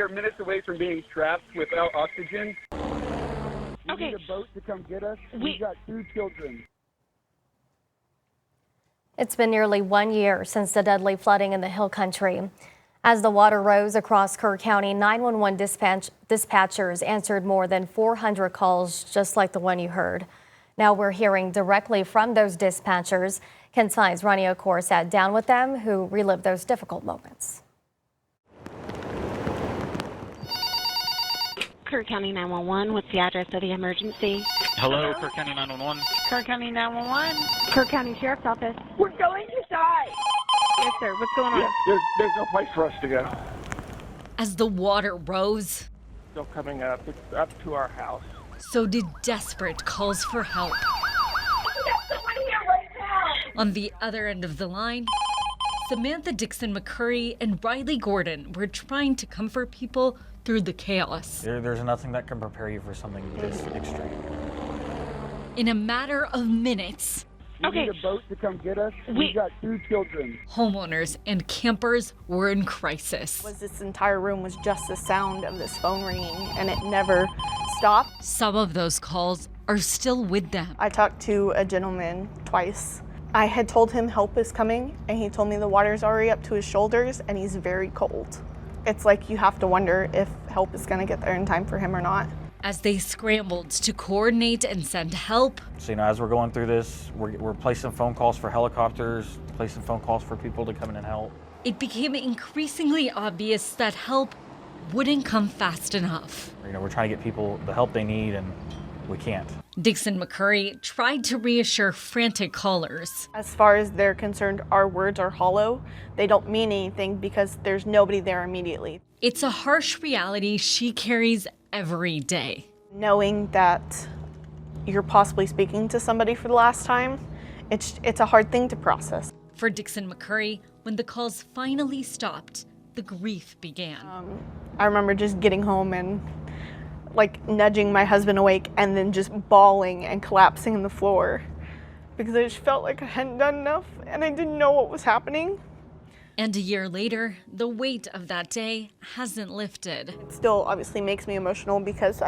are minutes away from being trapped without oxygen. We Okay. need a boat to come get us. We've got 2 children. It's been nearly 1 year since the deadly flooding in the Hill Country. As the water rose across Kerr County, 911 dispatchers answered more than 400 calls just like the one you heard. Now we're hearing directly from those dispatchers. Ken 5's Ronnie O'Core sat down with them who relived those difficult moments. Kerr County 911, what's the address of the emergency? Hello, Kerr County 911. Kerr County 911. Kerr County Sheriff's Office. We're going to die. Yes, sir. What's going on? There's no place for us to go. As the water rose, Still coming up. It's up to our house. so did desperate calls for help. There's someone here right now. On the other end of the line, Samantha Dixon McCurry and Riley Gordon were trying to comfort people through the chaos. There's nothing that can prepare you for something this extreme. In a matter of minutes, We Okay. need a boat to come get us. We- We've got 2 children. homeowners and campers were in crisis. This entire room was just the sound of this phone ringing, and it never stopped. Some of those calls are still with them. I talked to a gentleman twice. I had told him help is coming, and he told me the water's already up to his shoulders and he's very cold. It's like you have to wonder if help is going to get there in time for him or not. As they scrambled to coordinate and send help, So, as we're going through this, we're placing phone calls for helicopters, placing phone calls for people to come in and help. it became increasingly obvious that help wouldn't come fast enough. We're trying to get people the help they need, and we can't. Dixon McCurry tried to reassure frantic callers. As far as they're concerned, our words are hollow. They don't mean anything because there's nobody there immediately. It's a harsh reality she carries every day. Knowing that you're possibly speaking to somebody for the last time, it's a hard thing to process. For Dixon McCurry, when the calls finally stopped, the grief began. I remember just getting home and nudging my husband awake and then just bawling and collapsing on the floor because I just felt like I hadn't done enough and I didn't know what was happening. And a year later, the weight of that day hasn't lifted. It still obviously makes me emotional because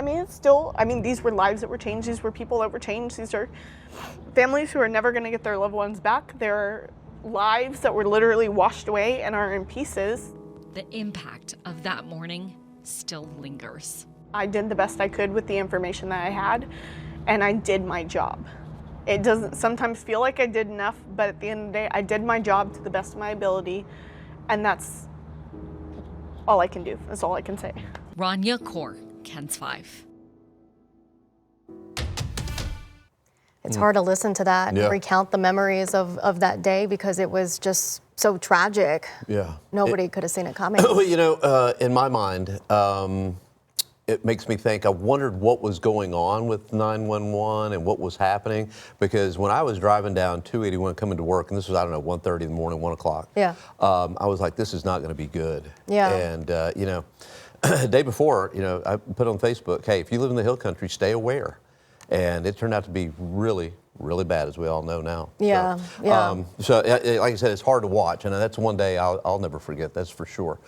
these were lives that were changed, these were people that were changed, these are families who are never going to get their loved ones back. There are lives that were literally washed away and are in pieces. The impact of that morning still lingers. I did the best I could with the information that I had, and I did my job. It doesn't sometimes feel like I did enough, but at the end of the day, I did my job to the best of my ability, and that's all I can do. That's all I can say. Ronnie O'Core, Ken's 5. It's hard to listen to that and recount the memories of that day because it was just so tragic. Yeah. Nobody could have seen it coming. Well, in my mind, it makes me think, I wondered what was going on with 911 and what was happening, because when I was driving down 281 coming to work, and this was, 1:30 in the morning, 1 o'clock, I was like, this is not going to be good. Yeah. And, the day before, I put on Facebook, hey, if you live in the Hill Country, stay aware. And it turned out to be really, really bad, as we all know now. Yeah, So, like I said, it's hard to watch, and that's one day I'll never forget, that's for sure.